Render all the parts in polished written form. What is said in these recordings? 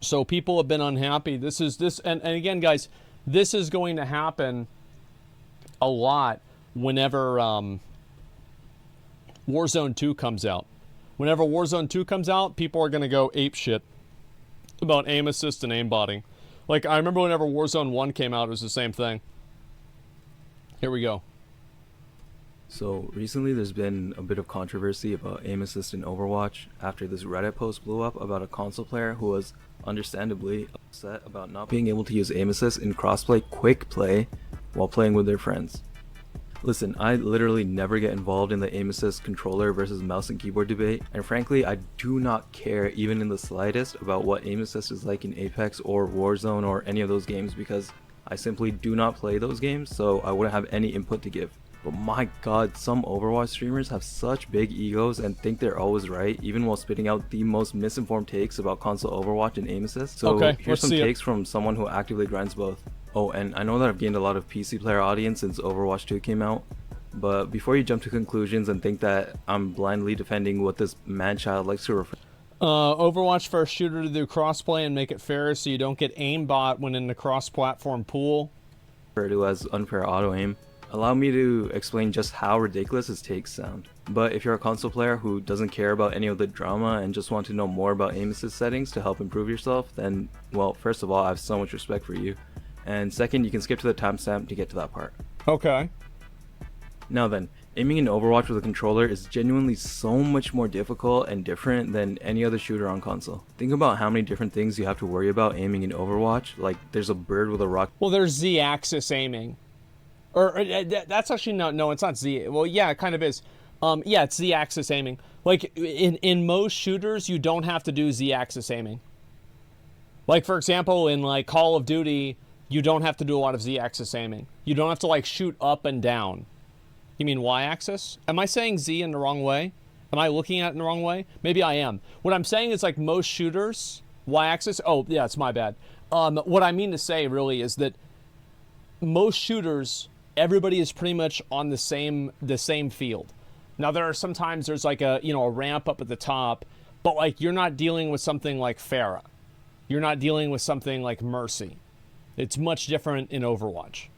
So people have been unhappy. And again, guys, this is going to happen a lot whenever Warzone 2 comes out. Whenever Warzone 2 comes out, people are going to go ape shit about aim assist and aimbotting. Like, I remember whenever Warzone 1 came out, it was the same thing. Here we go. So recently there's been a bit of controversy about aim assist in Overwatch after this Reddit post blew up about a console player who was understandably upset about not being able to use aim assist in crossplay quick play while playing with their friends. Listen, I literally never get involved in the aim assist controller versus mouse and keyboard debate, and frankly I do not care even in the slightest about what aim assist is like in Apex or Warzone or any of those games because I simply do not play those games, so I wouldn't have any input to give. But my god, some Overwatch streamers have such big egos and think they're always right, even while spitting out the most misinformed takes about console Overwatch and aim assist. So okay, here's some takes from someone who actively grinds both. Oh, and I know that I've gained a lot of PC player audience since Overwatch 2 came out, but before you jump to conclusions and think that I'm blindly defending what this man-child likes to refer Overwatch first shooter to do crossplay and make it fair so you don't get aimbot when in the cross-platform pool to as unfair auto-aim. Allow me to explain just how ridiculous his takes sound. But if you're a console player who doesn't care about any of the drama and just want to know more about aim assist settings to help improve yourself, then, well, first of all, I have so much respect for you. And second, you can skip to the timestamp to get to that part. Okay. Now then, aiming in Overwatch with a controller is genuinely so much more difficult and different than any other shooter on console. Think about how many different things you have to worry about aiming in Overwatch, like there's a bird with a rock. Well, there's Z-axis aiming. Or that's actually no, it's not Z. Well, yeah, it kind of is. Yeah, it's Z-axis aiming. Like in most shooters, you don't have to do Z-axis aiming. Like for example, in like Call of Duty, you don't have to do a lot of Z-axis aiming. You don't have to like shoot up and down. You mean Y-axis? Am I saying Z in the wrong way? Am I looking at it in the wrong way? Maybe I am. What I'm saying is like most shooters, Y-axis. Oh yeah, it's my bad. What I mean to say really is that most shooters, everybody is pretty much on the same field. Now there are sometimes there's like a ramp up at the top, but like you're not dealing with something like Pharah. You're not dealing with something like Mercy. It's much different in Overwatch.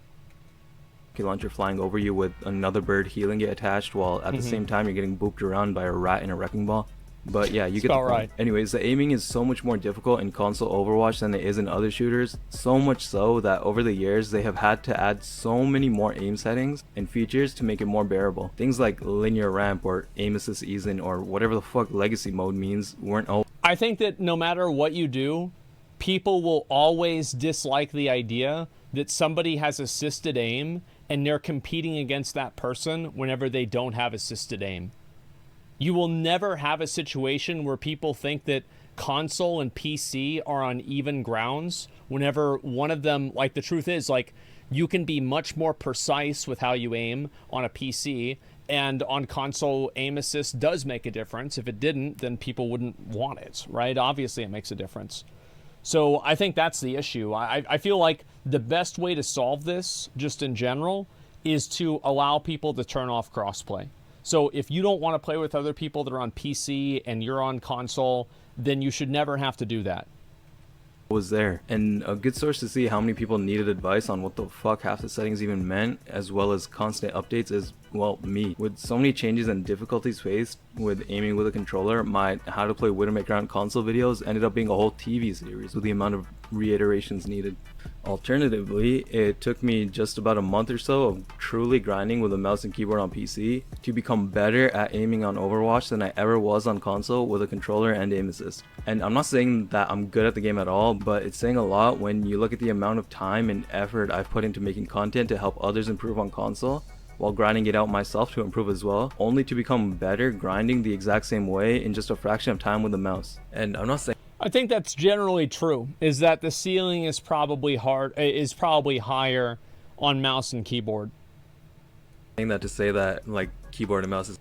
Launcher flying over you with another bird healing it attached while at the same time you're getting booped around by a rat in a wrecking ball. But yeah, you get the point. Right. Anyways, the aiming is so much more difficult in console Overwatch than it is in other shooters. So much so that over the years they have had to add so many more aim settings and features to make it more bearable. Things like linear ramp or aim assist easing or whatever the fuck legacy mode means weren't all. I think that no matter what you do, people will always dislike the idea that somebody has assisted aim and they're competing against that person whenever they don't have assisted aim. You will never have a situation where people think that console and PC are on even grounds whenever one of them, like the truth is, like you can be much more precise with how you aim on a PC, and on console aim assist does make a difference. If it didn't, then people wouldn't want it, right? Obviously it makes a difference. So I think that's the issue. I feel like the best way to solve this, just in general, is to allow people to turn off crossplay. So if you don't want to play with other people that are on PC and you're on console, then you should never have to do that. Was there, and a good source to see how many people needed advice on what the fuck half the settings even meant, as well as constant updates, is, well, me. With so many changes and difficulties faced with aiming with a controller, my how to play Widowmaker on console videos ended up being a whole TV series with the amount of reiterations needed. Alternatively, it took me just about a month or so of truly grinding with a mouse and keyboard on PC to become better at aiming on Overwatch than I ever was on console with a controller and aim assist. And I'm not saying that I'm good at the game at all, but it's saying a lot when you look at the amount of time and effort I've put into making content to help others improve on console, while grinding it out myself to improve as well, only to become better grinding the exact same way in just a fraction of time with a mouse. And I'm not saying I think that's generally true, is that the ceiling is probably higher on mouse and keyboard. that to say that like keyboard and mouse is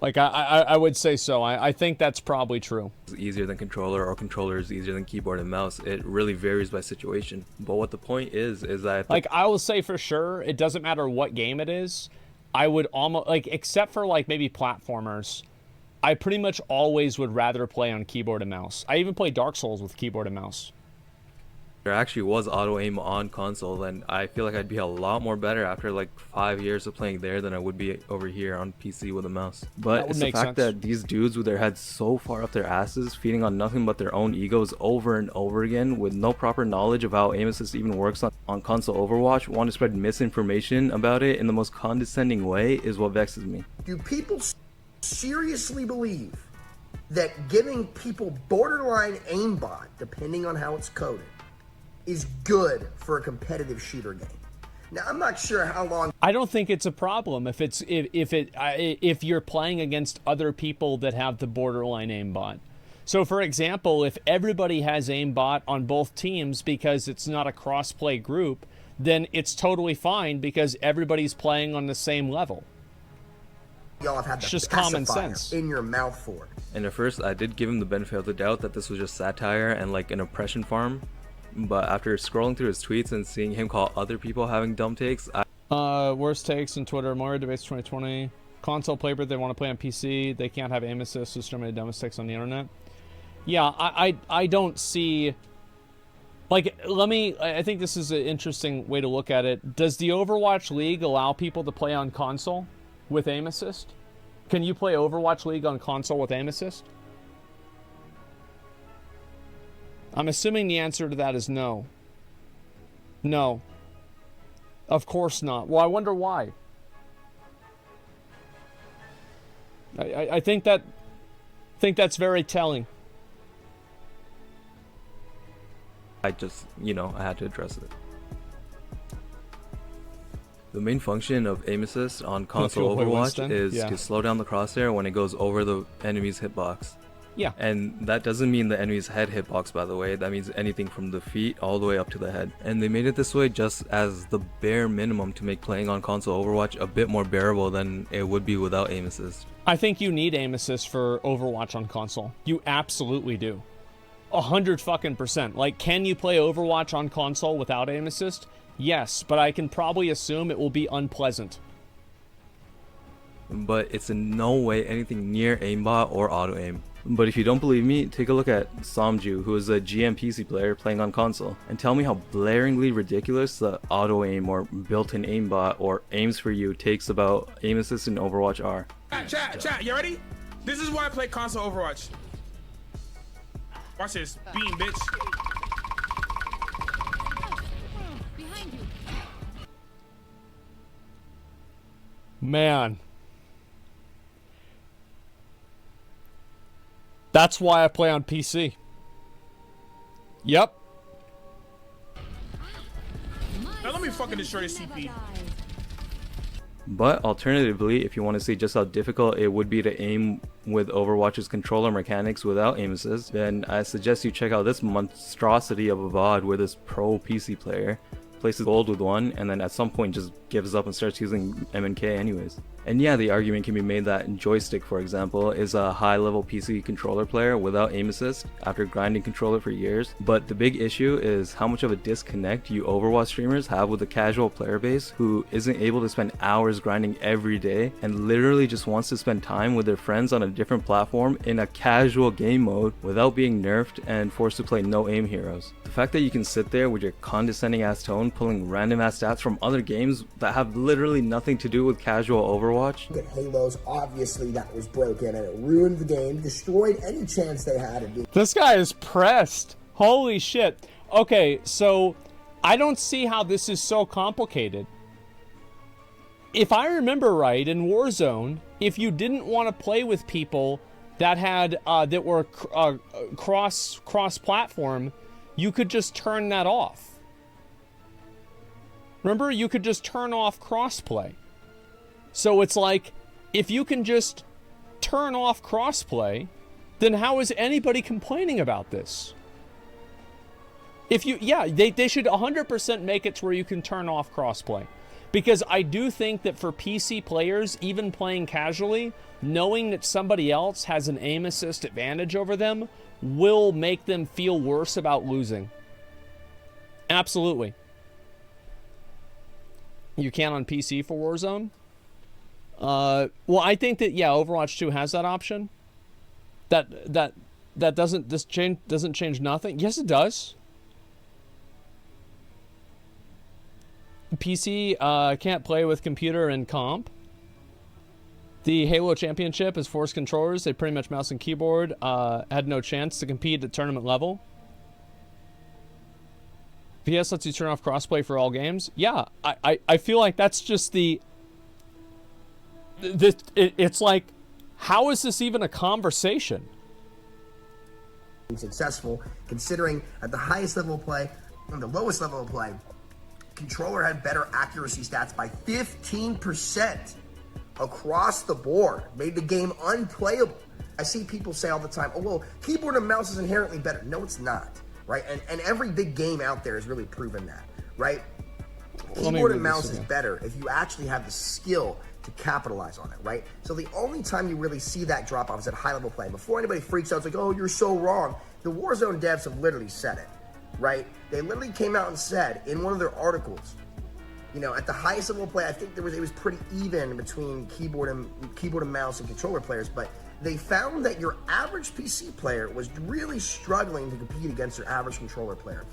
Like I would say so. I think that's probably true. easier than controller or controller is easier than keyboard and mouse. It really varies by situation. But what the point is that like I will say for sure, it doesn't matter what game it is. I would almost like, except for like maybe platformers, I pretty much always would rather play on keyboard and mouse. I even play Dark Souls with keyboard and mouse. There actually was auto aim on console, and I feel like I'd be a lot more better after like 5 years of playing there than I would be over here on PC with a mouse. But it's the fact that these dudes with their heads so far up their asses, feeding on nothing but their own egos over and over again, with no proper knowledge of how aim assist even works on console Overwatch, want to spread misinformation about it in the most condescending way is what vexes me. Do people seriously believe that giving people borderline aimbot, depending on how it's coded, is good for a competitive shooter game? Now, I'm not sure how long. I don't think it's a problem if you're playing against other people that have the borderline aimbot. So, for example, if everybody has aimbot on both teams because it's not a crossplay group, then it's totally fine because everybody's playing on the same level. Y'all have had the just common sense in your mouth for it. And at first, I did give him the benefit of the doubt that this was just satire and like an oppression farm. But after scrolling through his tweets and seeing him call other people having dumb takes, worst takes in Twitter, Mario Debates 2020. Console player, they want to play on PC. They can't have aim assist, so so many dumb mistakes on the internet. Yeah, I don't see... Like, I think this is an interesting way to look at it. Does the Overwatch League allow people to play on console with aim assist? Can you play Overwatch League on console with aim assist? I'm assuming the answer to that is no. No. Of course not. Well, I wonder why. I think that's very telling. I just, I had to address it. The main function of aim assist on console Overwatch is to slow down the crosshair when it goes over the enemy's hitbox. Yeah. And that doesn't mean the enemy's head hitbox, by the way. That means anything from the feet all the way up to the head. And they made it this way just as the bare minimum to make playing on console Overwatch a bit more bearable than it would be without aim assist. I think you need aim assist for Overwatch on console. You absolutely do. 100%. Like, can you play Overwatch on console without aim assist? Yes, but I can probably assume it will be unpleasant. But it's in no way anything near aimbot or auto aim. But if you don't believe me, take a look at Somju, who is a GM PC player playing on console, and tell me how blaringly ridiculous the auto aim or built-in aimbot or aims for you takes about aim assist in Overwatch are. Chat, you ready? This is why I play console Overwatch. Watch this, beam, bitch. Behind you. Man. That's why I play on PC. Yep. Now let me fucking destroy this CP. But alternatively, if you want to see just how difficult it would be to aim with Overwatch's controller mechanics without aim assist, then I suggest you check out this monstrosity of a VOD where this pro PC player places gold with one and then at some point just gives up and starts using MNK anyways. And yeah, the argument can be made that Joystick, for example, is a high-level PC controller player without aim assist after grinding controller for years, but the big issue is how much of a disconnect you Overwatch streamers have with the casual player base who isn't able to spend hours grinding every day and literally just wants to spend time with their friends on a different platform in a casual game mode without being nerfed and forced to play no aim heroes. The fact that you can sit there with your condescending ass tone pulling random ass stats from other games that have literally nothing to do with casual Overwatch. At Halos, obviously that was broken and it ruined the game, destroyed any chance they had of being. This guy is pressed. Holy shit. Okay, so I don't see how this is so complicated. If I remember right, in Warzone, if you didn't want to play with people that had that were cross-platform, you could just turn that off. Remember, you could just turn off crossplay. So it's like, if you can just turn off crossplay, then how is anybody complaining about this? If you, yeah, they should 100% make it to where you can turn off crossplay. Because I do think that for PC players, even playing casually, knowing that somebody else has an aim assist advantage over them will make them feel worse about losing. Absolutely. You can on PC for Warzone? Well, I think that, yeah, Overwatch 2 has that option. That doesn't change nothing. Yes, it does. PC can't play with computer and comp. The Halo Championship is forced controllers. They pretty much mouse and keyboard. Had no chance to compete at tournament level. PS lets you turn off crossplay for all games. Yeah, I feel like that's just it's like, how is this even a conversation? Successful, considering at the highest level of play and the lowest level of play, controller had better accuracy stats by 15% across the board, made the game unplayable. I see people say all the time, oh, well, keyboard and mouse is inherently better. No, it's not, right? And every big game out there has really proven that, right? Keyboard and mouse is better if you actually have the skill to capitalize on it, right? So the only time you really see that drop off is at high level play. Before anybody freaks out, it's like, oh, you're so wrong. The Warzone devs have literally said it, right? They literally came out and said in one of their articles, you know, at the highest level of play, I think it was pretty even between keyboard and mouse and controller players, but they found that your average PC player was really struggling to compete against their average controller player.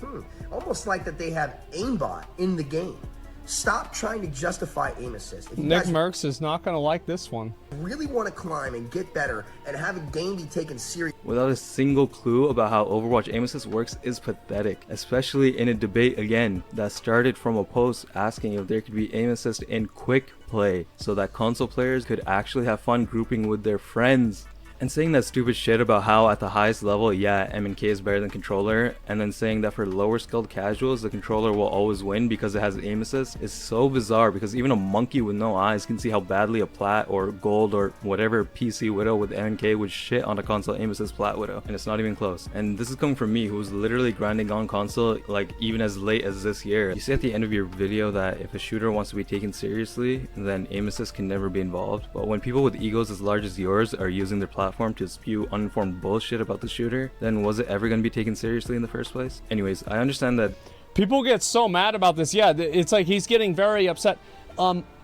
Almost like that they have aimbot in the game. Stop trying to justify aim assist. If you Nick guys Merckx is not going to like this one. really want to climb and get better and have a game be taken serious, Without a single clue about how Overwatch aim assist works is pathetic, especially in a debate again that started from a post asking if there could be aim assist in quick play so that console players could actually have fun grouping with their friends. And saying that stupid shit about how at the highest level, yeah, M&K is better than controller, and then saying that for lower skilled casuals, the controller will always win because it has aim assist is so bizarre, because even a monkey with no eyes can see how badly a plat or gold or whatever PC widow with M&K would shit on a console aim assist plat widow, and it's not even close. And this is coming from me, who was literally grinding on console like even as late as this year. You say at the end of your video that if a shooter wants to be taken seriously, then aim assist can never be involved, but when people with egos as large as yours are using their platform to spew uninformed bullshit about the shooter, then was it ever going to be taken seriously in the first place? Anyways, I understand that People get so mad about this. Yeah, it's like he's getting very upset.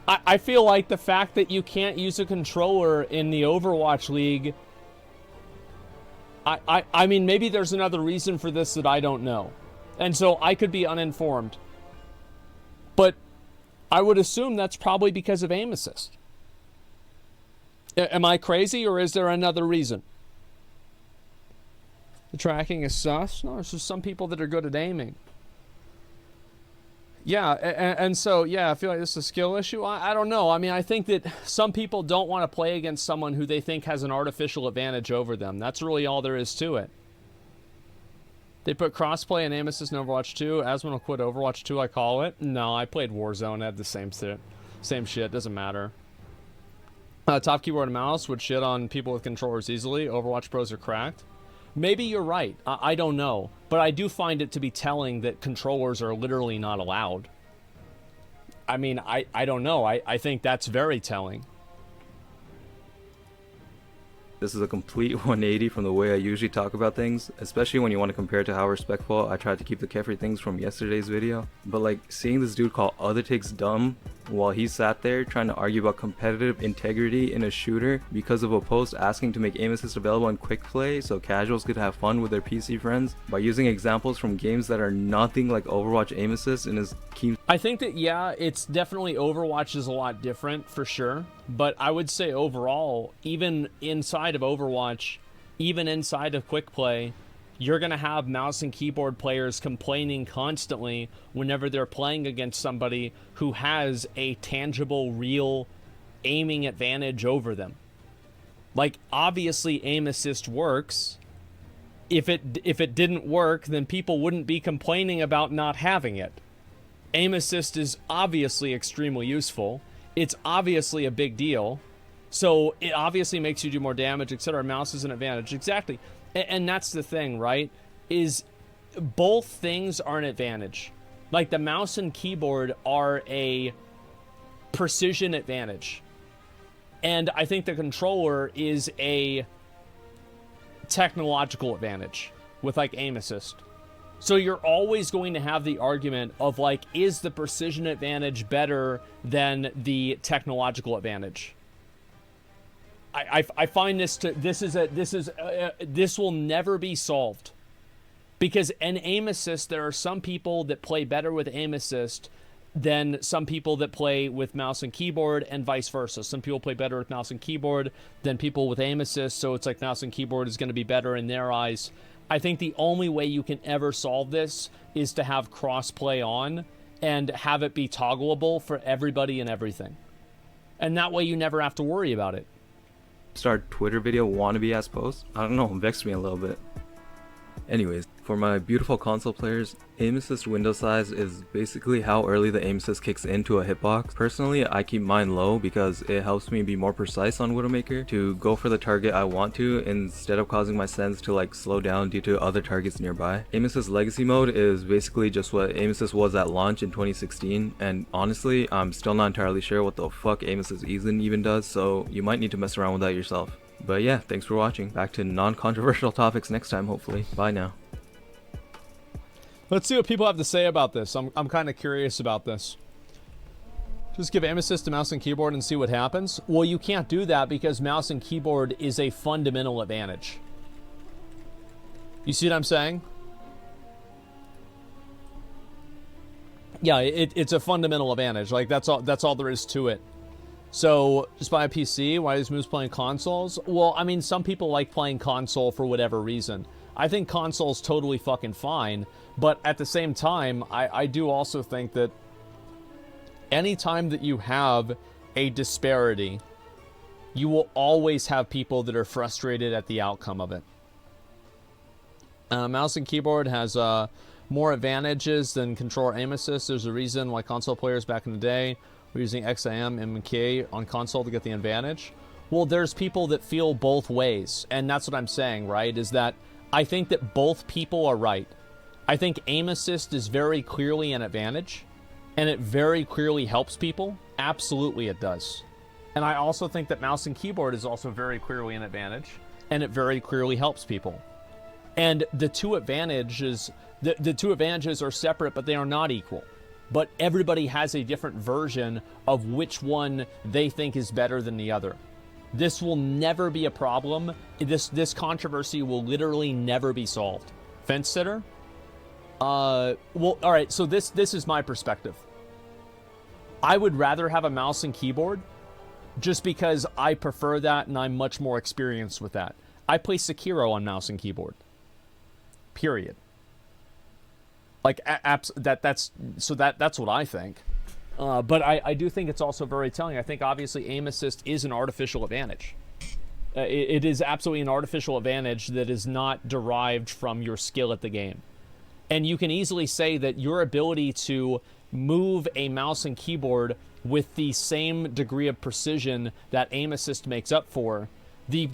I feel like the fact that you can't use a controller in the Overwatch League, I mean, maybe there's another reason for this that I don't know. And so I could be uninformed. But I would assume that's probably because of aim assist. Am I crazy, or is there another reason? The tracking is sus? No, it's just some people that are good at aiming. Yeah, and so, yeah, I feel like this is a skill issue. I don't know. I mean, I think that some people don't want to play against someone who they think has an artificial advantage over them. That's really all there is to it. They put crossplay and aim assist in Overwatch 2. Asmongold will quit Overwatch 2, I call it. No, I played Warzone. I had the same shit. Doesn't matter. Top keyboard and mouse would shit on people with controllers easily. Overwatch pros are cracked. Maybe you're right. I don't know. But I do find it to be telling that controllers are literally not allowed. I mean, I don't know. I think that's very telling. this is a complete 180 from the way I usually talk about things, especially when you want to compare to how respectful I tried to keep the Kefri things from yesterday's video. But like, seeing this dude call other takes dumb while he sat there trying to argue about competitive integrity in a shooter because of a post asking to make aim assist available in quick play so casuals could have fun with their PC friends by using examples from games that are nothing like Overwatch aim assist in his key. I think that, yeah, it's definitely Overwatch is a lot different for sure, but I would say overall, even inside of Overwatch, even inside of quick play, you're going to have mouse and keyboard players complaining constantly whenever they're playing against somebody who has a tangible, real aiming advantage over them. Like, obviously aim assist works. If it didn't work, then people wouldn't be complaining about not having it. Aim assist is obviously extremely useful. It's obviously a big deal. So it obviously makes you do more damage, etc. Mouse is an advantage. Exactly. And that's the thing, right? Is both things are an advantage. Like, the mouse and keyboard are a precision advantage. And I think the controller is a technological advantage with, like, aim assist. So you're always going to have the argument of, like, is the precision advantage better than the technological advantage? I find this will never be solved, because an aim assist, there are some people that play better with aim assist than some people that play with mouse and keyboard, and vice versa. Some people play better with mouse and keyboard than people with aim assist, so it's like mouse and keyboard is going to be better in their eyes. I think the only way you can ever solve this is to have crossplay on and have it be toggleable for everybody and everything. And that way you never have to worry about it. Start Twitter video wannabe ass post? I don't know, it vexed me a little bit. Anyways, for my beautiful console players, aim assist window size is basically how early the aim assist kicks into a hitbox. Personally, I keep mine low because it helps me be more precise on Widowmaker to go for the target I want to instead of causing my sense to like slow down due to other targets nearby. Aim assist legacy mode is basically just what aim assist was at launch in 2016, and honestly, I'm still not entirely sure what the fuck aim assist even does, so you might need to mess around with that yourself. But yeah, thanks for watching. Back to non-controversial topics next time, hopefully. Bye now. Let's see what people have to say about this. I'm kind of curious about this. Just give aim assist to mouse and keyboard and see what happens. Well, you can't do that because mouse and keyboard is a fundamental advantage. You see what I'm saying? Yeah, it's a fundamental advantage. Like, that's all there is to it. So, just buy a PC? Why is Moose playing consoles? Well, I mean, some people like playing console for whatever reason. I think console's totally fucking fine, but at the same time, I do also think that anytime that you have a disparity, you will always have people that are frustrated at the outcome of it. Mouse and keyboard has more advantages than controller aim assist. There's a reason why console players back in the day were using XIM and MK on console to get the advantage. Well, there's people that feel both ways, and that's what I'm saying, right? Is that I think that both people are right. I think aim assist is very clearly an advantage, and it very clearly helps people. Absolutely it does. And I also think that mouse and keyboard is also very clearly an advantage, and it very clearly helps people. And the two advantages, the two advantages are separate, but they are not equal. But everybody has a different version of which one they think is better than the other. This will never be a problem. This controversy will literally never be solved. Fence sitter? Well, all right, so this is my perspective. I would rather have a mouse and keyboard just because I prefer that and I'm much more experienced with that. I play Sekiro on mouse and keyboard. Period. Like, that's what I think. But I do think it's also very telling. I think obviously aim assist is an artificial advantage. It is absolutely an artificial advantage that is not derived from your skill at the game. And you can easily say that your ability to move a mouse and keyboard with the same degree of precision that aim assist makes up for, the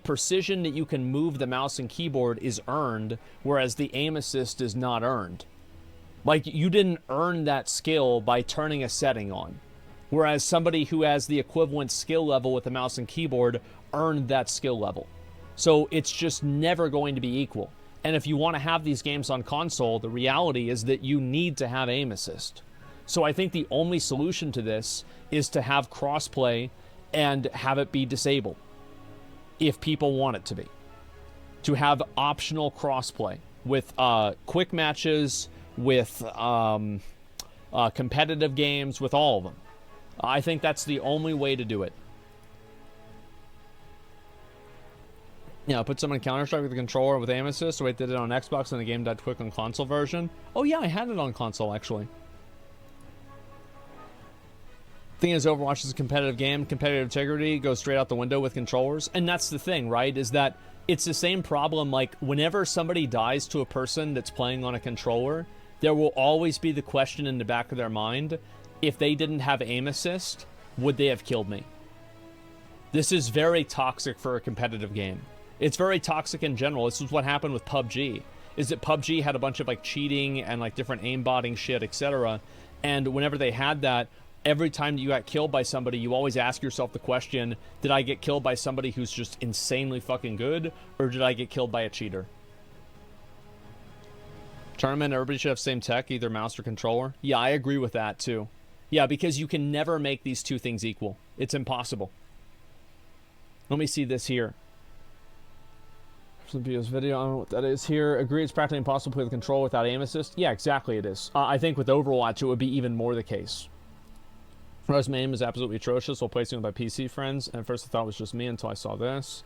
precision that you can move the mouse and keyboard is earned, whereas the aim assist is not earned. Like, you didn't earn that skill by turning a setting on. Whereas somebody who has the equivalent skill level with the mouse and keyboard earned that skill level. So it's just never going to be equal. And if you want to have these games on console, the reality is that you need to have aim assist. So I think the only solution to this is to have crossplay and have it be disabled, if people want it to be. To have optional crossplay with quick matches, with competitive games, with all of them. I think that's the only way to do it. Yeah, put someone in Counter-Strike with a controller with aim assist. So wait, did it on Xbox and the game died quick on console version? Oh yeah, I had it on console actually. Thing is, Overwatch is a competitive game. Competitive integrity goes straight out the window with controllers. And that's the thing, right? Is that it's the same problem. Like, whenever somebody dies to a person that's playing on a controller, there will always be the question in the back of their mind, if they didn't have aim assist, would they have killed me? This is very toxic for a competitive game. It's very toxic in general. This is what happened with PUBG. Is that PUBG had a bunch of like cheating and like different aimbotting shit, etc. And whenever they had that, every time that you got killed by somebody, you always ask yourself the question, did I get killed by somebody who's just insanely fucking good, or did I get killed by a cheater? Tournament, everybody should have same tech, either mouse or controller. Yeah, I agree with that too. Yeah, because you can never make these two things equal. It's impossible. Let me see this here. Video's video, I don't know what that is here. Agree it's practically impossible to play with control without aim assist. Yeah, exactly it is. I think with Overwatch it would be even more the case. Whereas my aim is absolutely atrocious while placing with my PC friends. And at first I thought it was just me until I saw this.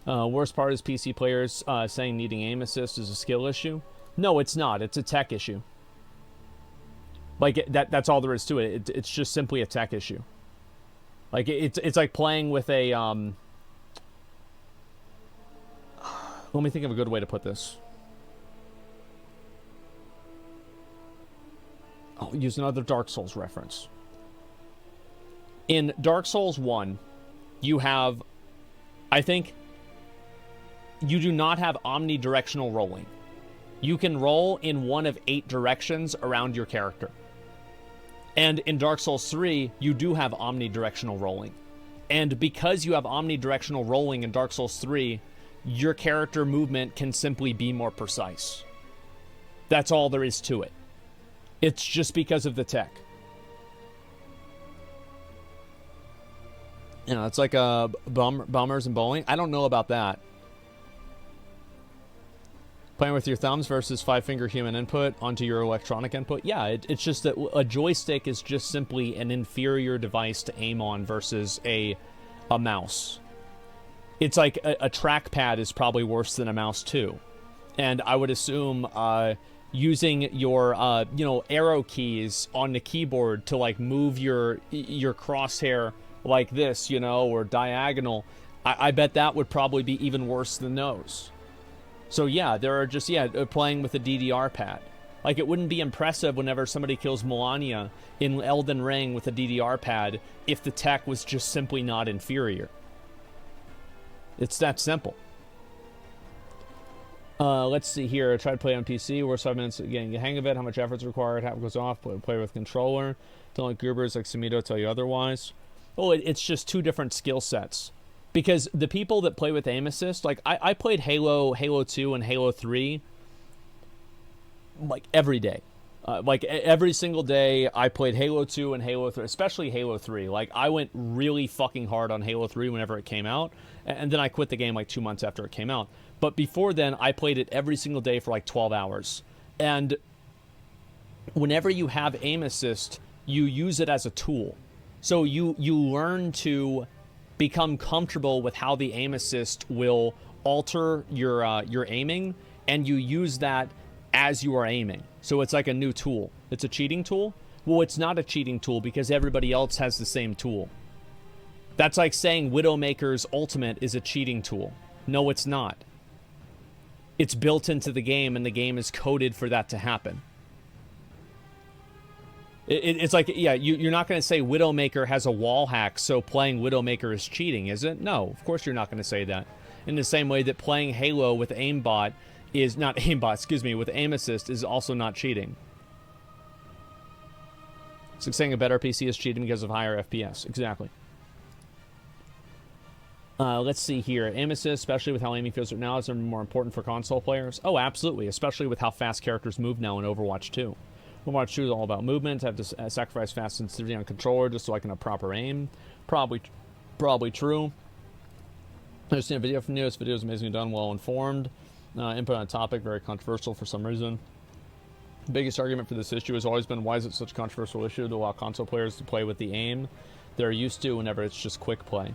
Worst part is PC players saying needing aim assist is a skill issue. No, it's not. It's a tech issue. Like, that's all there is to it. It's just simply a tech issue. Like, it's like playing with a... Let me think of a good way to put this. I'll use another Dark Souls reference. In Dark Souls 1, you have... I think... You do not have omnidirectional rolling. You can roll in one of 8 directions around your character. And in Dark Souls 3, you do have omnidirectional rolling. And because you have omnidirectional rolling in Dark Souls 3... your character movement can simply be more precise. That's all there is to it. It's just because of the tech. You know, it's like bummers and bowling. I don't know about that. Playing with your thumbs versus 5-finger human input onto your electronic input. Yeah, it's just that a joystick is just simply an inferior device to aim on versus a mouse. It's like a trackpad is probably worse than a mouse too. And I would assume using your arrow keys on the keyboard to like move your crosshair like this, or diagonal, I bet that would probably be even worse than those. So yeah, there are just playing with a DDR pad. Like, it wouldn't be impressive whenever somebody kills Melania in Elden Ring with a DDR pad if the tech was just simply not inferior. It's that simple. Let's see here. I tried to play on PC. Worst 5 minutes getting the hang of it. How much effort's required. How it goes off. Play with controller. Don't let goobers like Sumito tell you otherwise. Oh, it's just 2 different skill sets. Because the people that play with aim assist, like I played Halo 2, and Halo 3, like every day. Like every single day, I played Halo 2 and Halo 3, especially Halo 3. Like, I went really fucking hard on Halo 3 whenever it came out, and then I quit the game like 2 months after it came out. But before then, I played it every single day for like 12 hours. And whenever you have aim assist, you use it as a tool. So you learn to become comfortable with how the aim assist will alter your aiming, and you use that as you are aiming. So it's like a new tool. It's a cheating tool? Well, it's not a cheating tool because everybody else has the same tool. That's like saying Widowmaker's ultimate is a cheating tool. No, it's not. It's built into the game, and the game is coded for that to happen. It's like, yeah, you're not going to say Widowmaker has a wall hack, so playing Widowmaker is cheating, is it? No, of course you're not going to say that. In the same way that playing Halo with aimbot is not aimbot, with aim assist is also not cheating. It's like saying a better PC is cheating because of higher FPS. Exactly. Let's see here. Aim assist, especially with how aiming feels right now, is more important for console players. Oh, absolutely, especially with how fast characters move now in Overwatch 2. Overwatch 2 is all about movement. I have to sacrifice fast sensitivity on controller just so I can have proper aim. Probably true. I've seen a video from you. This video is amazingly done, well informed. Input on a topic, very controversial for some reason. The biggest argument for this issue has always been, why is it such a controversial issue to allow console players to play with the aim they're used to whenever it's just quick play?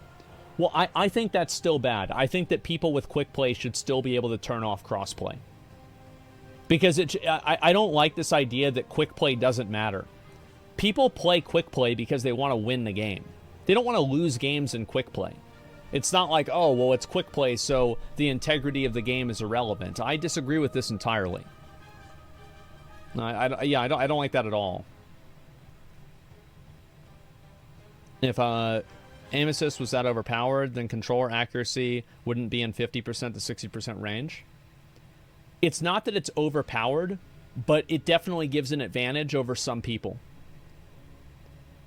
Well, I think that's still bad. I think that people with quick play should still be able to turn off crossplay. Because I don't like this idea that quick play doesn't matter. People play quick play because they want to win the game. They don't want to lose games in quick play. It's not like, oh, well, it's quick play, so the integrity of the game is irrelevant. I disagree with this entirely. I don't like that at all. If aim assist was that overpowered, then controller accuracy wouldn't be in 50% to 60% range. It's not that it's overpowered, but it definitely gives an advantage over some people.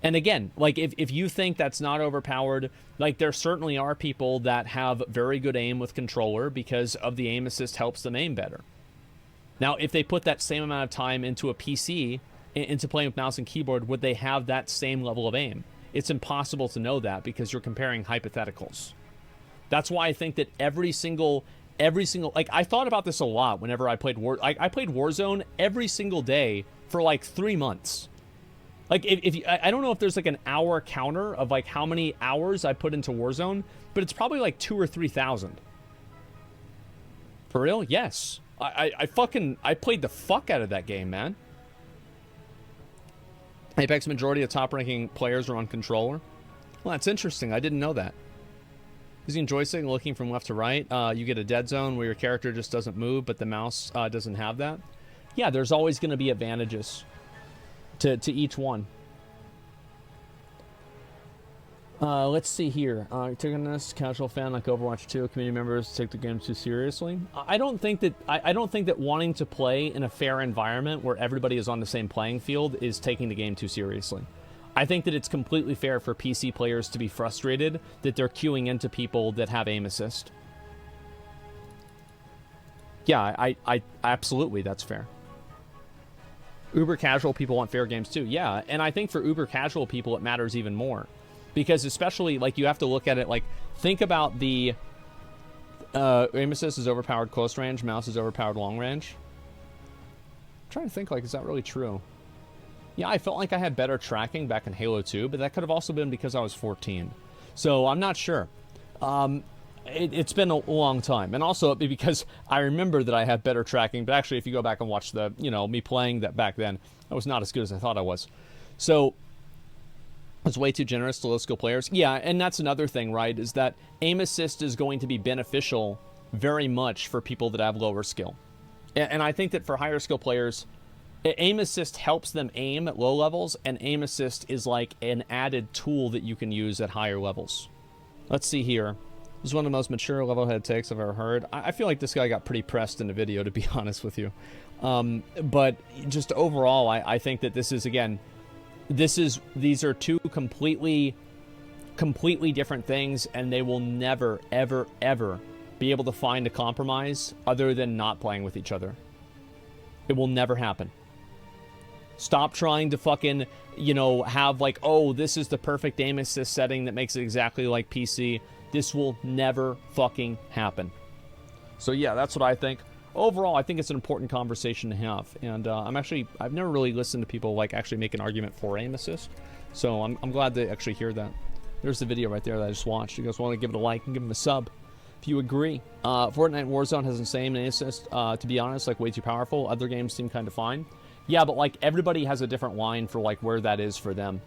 And again, like, if you think that's not overpowered, like, there certainly are people that have very good aim with controller because of the aim assist helps them aim better. Now, if they put that same amount of time into a PC, into playing with mouse and keyboard, would they have that same level of aim? It's impossible to know that because you're comparing hypotheticals. That's why I think that every single, like, I thought about this a lot whenever I played I played Warzone every single day for like 3 months. Like, I don't know if there's like an hour counter of like how many hours I put into Warzone, but it's probably like 2,000 or 3,000. For real? Yes. I played the fuck out of that game, man. Apex majority of top-ranking players are on controller. Well, that's interesting. I didn't know that. Using joystick and looking from left to right, you get a dead zone where your character just doesn't move, but the mouse doesn't have that. Yeah, there's always going to be advantages to each one. Let's see here. Taking this casual fan like Overwatch 2, community members take the game too seriously. I don't think that wanting to play in a fair environment where everybody is on the same playing field is taking the game too seriously. I think that it's completely fair for PC players to be frustrated that they're queuing into people that have aim assist. Yeah, I absolutely, that's fair. Uber casual people want fair games too. Yeah, and I think for uber casual people it matters even more. Because especially, like, you have to look at it, like, think about the aim assist is overpowered close range, mouse is overpowered long range. I'm trying to think, like, is that really true? Yeah, I felt like I had better tracking back in Halo 2, but that could have also been because I was 14. So I'm not sure. It's been a long time. And also because I remember that I had better tracking, but actually if you go back and watch the, me playing that back then, I was not as good as I thought I was. So it's way too generous to low skill players. Yeah, and that's another thing, right, is that aim assist is going to be beneficial very much for people that have lower skill. And I think that for higher skill players, aim assist helps them aim at low levels, and aim assist is like an added tool that you can use at higher levels. Let's see here. This is one of the most mature level-headed takes I've ever heard. I feel like this guy got pretty pressed in the video, to be honest with you. But just overall, I think that this is, again, these are two completely different things, and they will never, ever, ever be able to find a compromise other than not playing with each other. It will never happen. Stop trying to fucking, have like, oh, this is the perfect aim assist setting that makes it exactly like PC. This will never fucking happen. So yeah, that's what I think. Overall, I think it's an important conversation to have, and I've never really listened to people like actually make an argument for aim assist, so I'm glad to actually hear that. There's the video right there that I just watched. You guys want to give it a like and give him a sub if you agree. Fortnite Warzone has the same aim assist. To be honest, like way too powerful. Other games seem kind of fine. Yeah, but like everybody has a different line for like where that is for them.